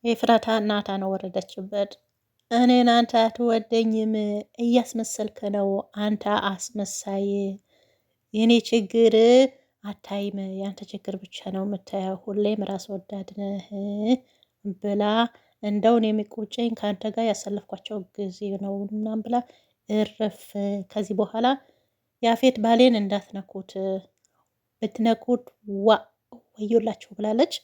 ኤፍራታ ናታን ወረደችበት። እኔን አንተ አትወደኝም፣ እያስመሰልክ ነው አንተ አስመሳይ። የኔ ችግር አታይም፣ ያንተ ችግር ብቻ ነው የምታየው። ሁሌም ራስ ወዳድ ነህ ብላ እንደውን የሚቆጨኝ ከአንተ ጋር ያሳለፍኳቸው ጊዜ ነው ምናምን ብላ እረፍ። ከዚህ በኋላ ያፌት ባሌን እንዳትነኩት፣ ብትነኩት ወዮላችሁ ብላለች።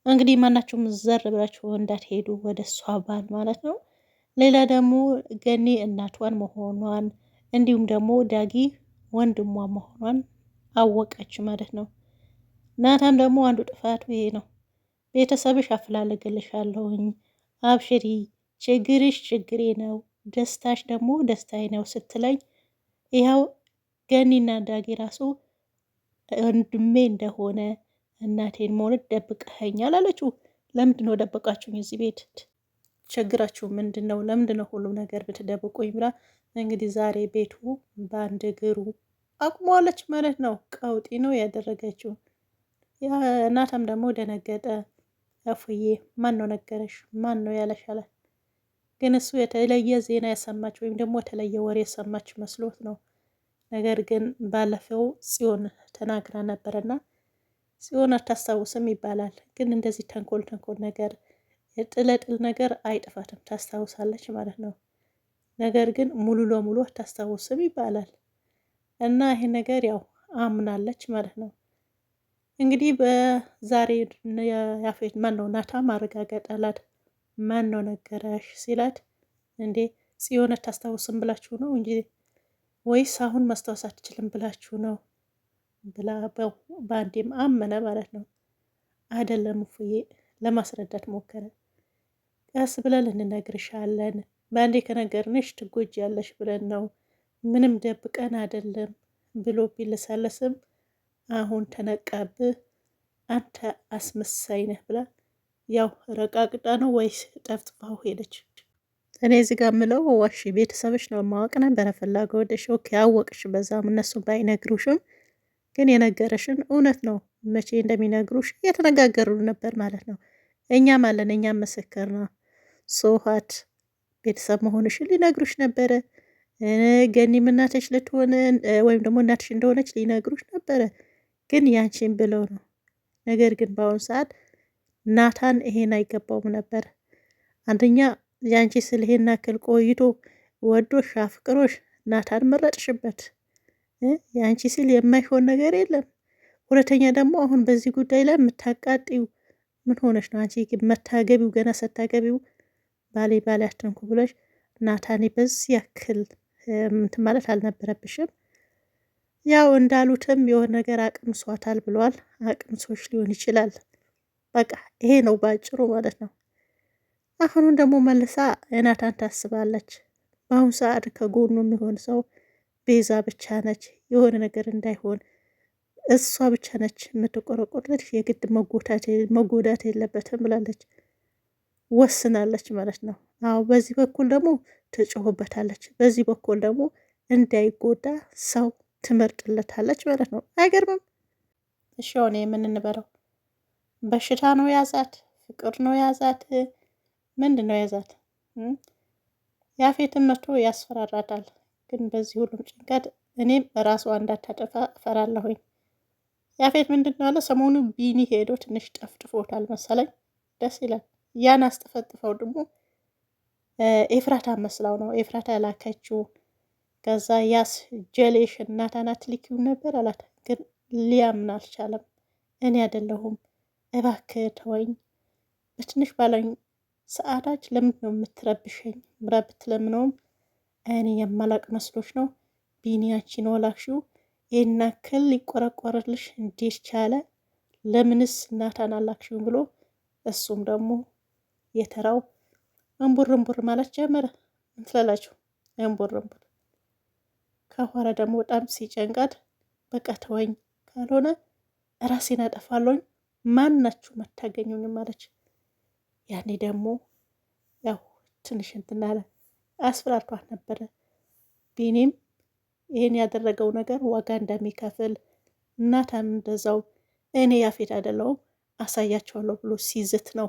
እንግዲህ ማናችሁም ዘር ብላችሁ እንዳትሄዱ ወደ እሷ ባል ማለት ነው። ሌላ ደግሞ ገኒ እናቷን መሆኗን እንዲሁም ደግሞ ዳጊ ወንድሟ መሆኗን አወቀች ማለት ነው። ናታን ደግሞ አንዱ ጥፋቱ ይሄ ነው። ቤተሰብሽ አፈላልግልሻለሁኝ፣ አብሽሪ፣ ችግርሽ ችግሬ ነው፣ ደስታሽ ደግሞ ደስታዬ ነው ስትለኝ ይኸው ገኒና ዳጊ ራሱ ወንድሜ እንደሆነ እናቴን መሆን ደብቀኸኛል አለችው። ለምንድን ነው ደበቃችሁኝ? እዚህ ቤት ችግራችሁ ምንድን ነው? ለምንድን ነው ሁሉም ነገር ብትደብቁኝ? ብላ እንግዲህ ዛሬ ቤቱ በአንድ እግሩ አቁመዋለች ማለት ነው። ቀውጢ ነው ያደረገችው። እናታም ደግሞ ደነገጠ። እፉዬ ማን ነው ነገረሽ? ማን ነው ያለሽ አላት። ግን እሱ የተለየ ዜና ያሰማች ወይም ደግሞ የተለየ ወሬ የሰማች መስሎት ነው። ነገር ግን ባለፈው ጽዮን ተናግራ ነበረና ጽዮን አታስታውስም ይባላል። ግን እንደዚህ ተንኮል ነገር ጥለጥል ነገር አይጥፋትም፣ ታስታውሳለች ማለት ነው። ነገር ግን ሙሉ ለሙሉ አታስታውስም ይባላል እና ይሄ ነገር ያው አምናለች ማለት ነው። እንግዲህ በዛሬ ያፌት ማን ነው ናታ ማረጋገጥ አላት። ማን ነው ነገረሽ ሲላት፣ እንዴ ጽዮን አታስታውስም ብላችሁ ነው እንጂ ወይስ አሁን ማስታወስ አትችልም ብላችሁ ነው ብላ በአንዴም አመነ ማለት ነው። አይደለም እፉዬ ለማስረዳት ሞከረ። ቀስ ብለን እንነግርሻለን፣ በአንዴ ከነገርንሽ ትጎጂያለሽ ብለን ነው፣ ምንም ደብቀን አይደለም ብሎ ቢለሳለስም አሁን ተነቃብህ፣ አንተ አስመሳይ ነህ ብላ ያው ረቃቅጣ ነው ወይስ ጠፍጥፋው ሄደች። እኔ እዚህ ጋር የምለው ዋሺ ቤተሰብሽ ነው ማወቅ ነበረ ፍላጎትሽ። ኦኬ አወቅሽ፣ በዛም እነሱ ባይነግሩሽም ግን የነገረሽን እውነት ነው። መቼ እንደሚነግሩሽ እየተነጋገሩ ነበር ማለት ነው። እኛም አለን፣ እኛም ምስክር ነው። ሶሃት ቤተሰብ መሆንሽን ሊነግሩሽ ነበረ። ገኒም እናትሽ ልትሆን ወይም ደግሞ እናትሽ እንደሆነች ሊነግሩሽ ነበረ። ግን ያንቺን ብለው ነው። ነገር ግን በአሁኑ ሰዓት ናታን ይሄን አይገባውም ነበር። አንደኛ ያንቺ ስል ይሄን ያክል ቆይቶ ወዶሽ አፍቅሮሽ ናታን መረጥሽበት። ያንቺ ሲል የማይሆን ነገር የለም። ሁለተኛ ደግሞ አሁን በዚህ ጉዳይ ላይ የምታቃጢው ምን ሆነሽ ነው? አንቺ መታገቢው ገና ስታገቢው ባሌ አትንኩ ብለሽ ናታኔ በዚህ ያክል እንትን ማለት አልነበረብሽም። ያው እንዳሉትም የሆነ ነገር አቅምሷታል ብለዋል። አቅምሶች ሊሆን ይችላል። በቃ ይሄ ነው ባጭሩ ማለት ነው። አሁኑን ደግሞ መልሳ ናታን ታስባለች። በአሁኑ ሰዓት ከጎኑ የሚሆን ሰው ቤዛ ብቻ ነች። የሆነ ነገር እንዳይሆን እሷ ብቻ ነች የምትቆረቆርለት፣ የግድ መጎዳት የለበትም ብላለች፣ ወስናለች ማለት ነው። አዎ በዚህ በኩል ደግሞ ትጮህበታለች፣ በዚህ በኩል ደግሞ እንዳይጎዳ ሰው ትመርጥለታለች ማለት ነው። አይገርምም? እሺ ሆነ የምንንበረው በሽታ ነው ያዛት? ፍቅር ነው ያዛት? ምንድን ነው ያዛት? ያፌትን መቶ ያስፈራራታል። ግን በዚህ ሁሉም ጭንቀት እኔም ራሷ እንዳታጠፋ እፈራለሁኝ። ያፌት ምንድን ነው ያለ ሰሞኑ ቢኒ ሄዶ ትንሽ ጠፍጥፎታል መሰለኝ። ደስ ይላል። ያን አስጠፈጥፈው ደግሞ ኤፍራታ መስላው ነው ኤፍራታ ያላከችው። ከዛ ያስ ጀሌሽ እናታናት ልኪው ነበር አላት። ግን ሊያምን አልቻለም። እኔ አይደለሁም እባክህ ተወኝ፣ በትንሽ ባለኝ ሰዓታች ለምንድን ነው የምትረብሸኝ? ምራ ብትለምነውም እኔ የማላቅ መስሎች ነው ቢኒያችን ወላክሽው ይህን ያክል ሊቆረቆርልሽ እንዴት ቻለ? ለምንስ እናታን አላክሽው ብሎ እሱም ደግሞ የተራው እንቡር ማለት ጀመረ። ምን ትላላችሁ? እንቡር ከኋላ ደግሞ በጣም ሲጨንቃት በቃ ተወኝ፣ ካልሆነ ራሴን አጠፋለሁኝ፣ ማናችሁ መታገኙኝም አለች። ያኔ ደግሞ ያው ትንሽ እንትን አለ፣ አስፈራርቷት ነበረ። ቢኒም ይሄን ያደረገው ነገር ዋጋ እንደሚከፍል እናታም እንደዛው እኔ ያፌት አይደለሁም አሳያቸዋለሁ ብሎ ሲዝት ነው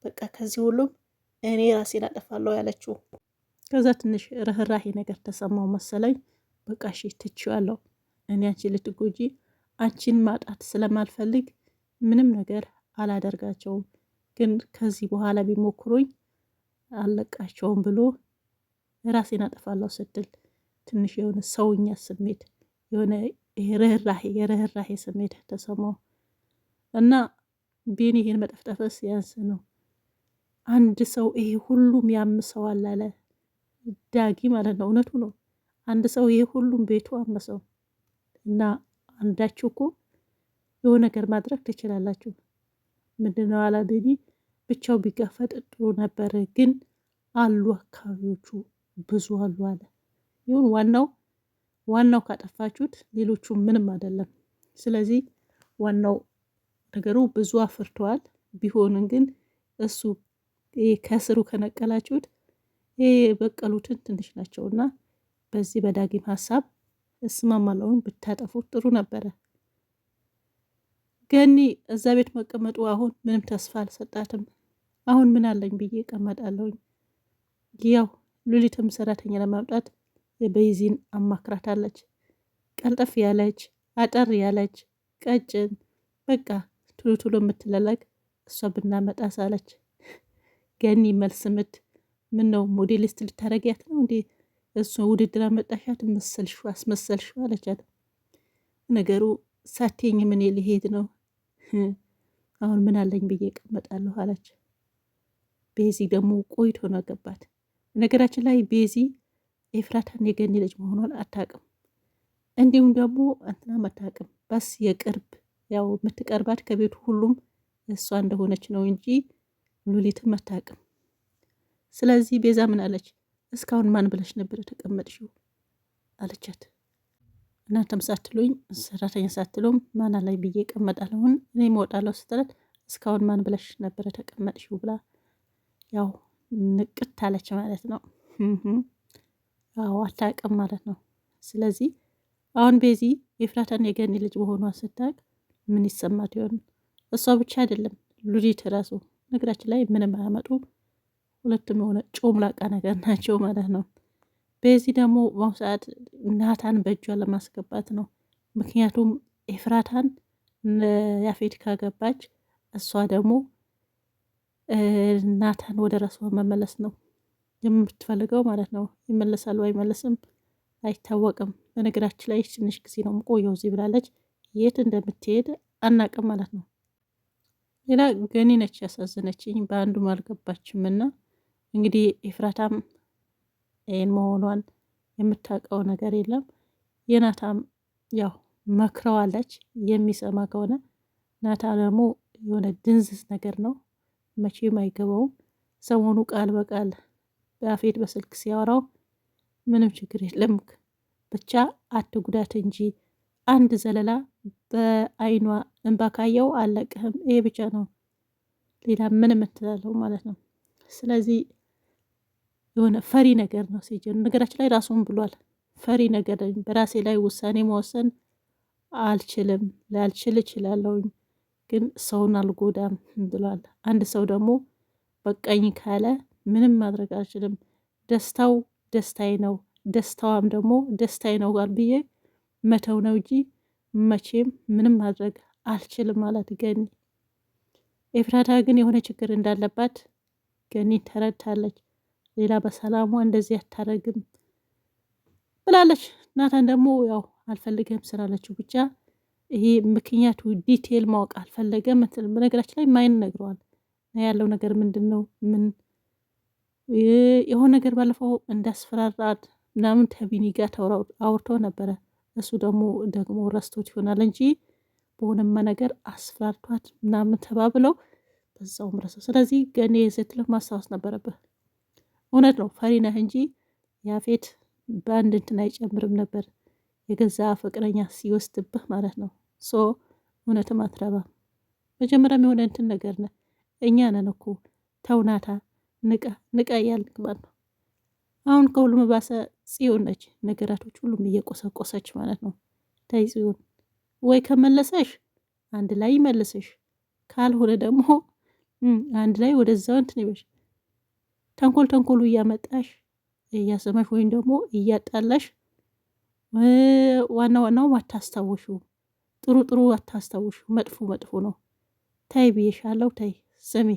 በቃ ከዚህ ሁሉም እኔ ራሴን አጠፋለሁ ያለችው። ከዛ ትንሽ ርህራሄ ነገር ተሰማው መሰለኝ። በቃ እሺ ትችዋለሁ፣ እኔ አንቺን ልትጎጂ አንቺን ማጣት ስለማልፈልግ ምንም ነገር አላደርጋቸውም፣ ግን ከዚህ በኋላ ቢሞክሩኝ አልለቃቸውም ብሎ ራሴን አጠፋለሁ ስትል ትንሽ የሆነ ሰውኛ ስሜት የሆነ የርህራሄ ስሜት ተሰማው እና ቢኒ ይሄን መጠፍጠፈስ ያንስ ነው። አንድ ሰው ይሄ ሁሉም ያምሰዋል አለ ዳጊ ማለት ነው። እውነቱ ነው። አንድ ሰው ይሄ ሁሉም ቤቱ አመሰው እና አንዳችሁ እኮ የሆነ ነገር ማድረግ ትችላላችሁ። ምንድነው አላ ቢኒ ብቻው ቢጋፈጥ ጥሩ ነበር፣ ግን አሉ አካባቢዎቹ ብዙ አሉ አለ። ይሁን ዋናው ካጠፋችሁት ሌሎቹ ምንም አይደለም። ስለዚህ ዋናው ነገሩ ብዙ አፍርተዋል። ቢሆንም ግን እሱ ከስሩ ከነቀላችሁት የበቀሉትን ትንሽ ናቸውና በዚህ በዳጊም ሀሳብ እስማማለሁ። ብታጠፉት ጥሩ ነበረ። ገኒ እዛ ቤት መቀመጡ አሁን ምንም ተስፋ አልሰጣትም። አሁን ምን አለኝ ብዬ እቀመጣለሁኝ። ያው ሉሊትም ሰራተኛ ለማምጣት የቤዚን አማክራታለች። ቀልጠፍ ያለች አጠር ያለች ቀጭን በቃ ቱሉ ቱሉ የምትለለቅ እሷ ብናመጣ ሳለች። ገኒ መልስ ምት ምን ነው ሞዴሊስት ልታረጊያት ነው እንዴ? እሱ ውድድር አመጣሻት አስመሰልሽው አለቻት። ነገሩ ሳቴኝ ምን ሊሄድ ነው አሁን ምን አለኝ ብዬ እቀመጣለሁ አለች። ቤዚ ደግሞ ቆይቶ ነው ገባት። ነገራችን ላይ ቤዚ ኤፍራታን የገኒ ልጅ መሆኗን አታውቅም። እንዲሁም ደግሞ እንትናም አታውቅም። በስ የቅርብ ያው የምትቀርባት ከቤቱ ሁሉም እሷ እንደሆነች ነው እንጂ ሉሊትም አታውቅም። ስለዚህ ቤዛ ምን አለች? እስካሁን ማን ብለሽ ነበር ተቀመጥሽው አለቻት። እናንተም ሳትሉኝ ሰራተኛ ሳትሉም ማን ላይ ብዬ እቀመጣለሁን እኔ እወጣለሁ ስትላት እስካሁን ማን ብለሽ ነበረ ተቀመጥሽው ብላ ያው ንቅት አለች ማለት ነው። አዎ አታውቅም ማለት ነው። ስለዚህ አሁን ቤዚ የፍራታን የገኒ ልጅ መሆኗ ስታውቅ ምን ይሰማት ይሆን? እሷ ብቻ አይደለም ሉሊት ራሱ ነገራችን ላይ ምንም አያመጡ ሁለቱም የሆነ ጮምላቃ ነገር ናቸው ማለት ነው። በዚህ ደግሞ በሰዓት ናታን በእጇ ለማስገባት ነው። ምክንያቱም ኤፍራታን ያፌት ካገባች እሷ ደግሞ ናታን ወደ ራሷ መመለስ ነው የምትፈልገው ማለት ነው። ይመለሳል ወይ አይመለስም አይታወቅም። በነገራችን ላይ ትንሽ ጊዜ ነው የምቆየው እዚህ ብላለች። የት እንደምትሄድ አናቅም ማለት ነው። ሌላ ገኒ ነች ያሳዘነችኝ፣ በአንዱም አልገባችም። እና እንግዲህ ኤፍራታም ይህን መሆኗን የምታውቀው ነገር የለም። የናታም ያው መክረዋለች የሚሰማ ከሆነ ናታ ደግሞ የሆነ ድንዝዝ ነገር ነው፣ መቼም አይገባውም። ሰሞኑ ቃል በቃል በአፌት በስልክ ሲያወራው ምንም ችግር የለም ብቻ አትጉዳት እንጂ አንድ ዘለላ በአይኗ እንባ ካየው አለቅህም፣ ይሄ ብቻ ነው፣ ሌላ ምን የምትላለው ማለት ነው። ስለዚህ የሆነ ፈሪ ነገር ነው ሲጀን ነገራችን ላይ ራሱን ብሏል። ፈሪ ነገር በራሴ ላይ ውሳኔ መወሰን አልችልም፣ ላልችል እችላለሁኝ ግን ሰውን አልጎዳም ብሏል። አንድ ሰው ደግሞ በቃኝ ካለ ምንም ማድረግ አልችልም፣ ደስታው ደስታዬ ነው፣ ደስታዋም ደግሞ ደስታዬ ነው ጋር ብዬ መተው ነው እንጂ መቼም ምንም ማድረግ አልችልም ማለት ገኒ። ኤፍራታ ግን የሆነ ችግር እንዳለባት ገኒ ተረድታለች። ሌላ በሰላሟ እንደዚህ አታረግም ብላለች። ናታን ደግሞ ያው አልፈልገም ስላለችው ብቻ ይሄ ምክንያቱ ዲቴል ማወቅ አልፈለገም። በነገራችን ላይ ማይን ነግረዋል ያለው ነገር ምንድን ነው? ምን የሆነ ነገር ባለፈው እንዳስፈራራት ምናምን ከቢኒ ጋር አውርተው ነበረ። እሱ ደግሞ ረስቶት ይሆናል እንጂ በሆነማ ነገር አስፈራርቷት ምናምን ተባብለው በዛውም ረሰው። ስለዚህ ገኔ ስትል ማስታወስ ነበረብህ። እውነት ነው ፈሪ ነህ እንጂ ያፌት በአንድ እንትን አይጨምርም ነበር የገዛ ፍቅረኛ ሲወስድብህ ማለት ነው። እውነትም አትረባም። መጀመሪያም የሆነ እንትን ነገር ነ እኛ ነን እኮ ተውናታ ንቃ እያልክ ማለት ነው። አሁን ከሁሉም ባሰ ጽዮን ነች ነገራቶች ሁሉም እየቆሰቆሰች ማለት ነው። ታይ ጽዮን ወይ ከመለሰሽ አንድ ላይ ይመልስሽ፣ ካልሆነ ደግሞ አንድ ላይ ወደዛው እንትን ይበሽ ተንኮሉ እያመጣሽ እያሰማሽ ወይም ደግሞ እያጣላሽ ዋናው አታስታውሹ፣ ጥሩ አታስታውሹ፣ መጥፎ ነው። ታይ ብዬሻለሁ። ታይ ስሚ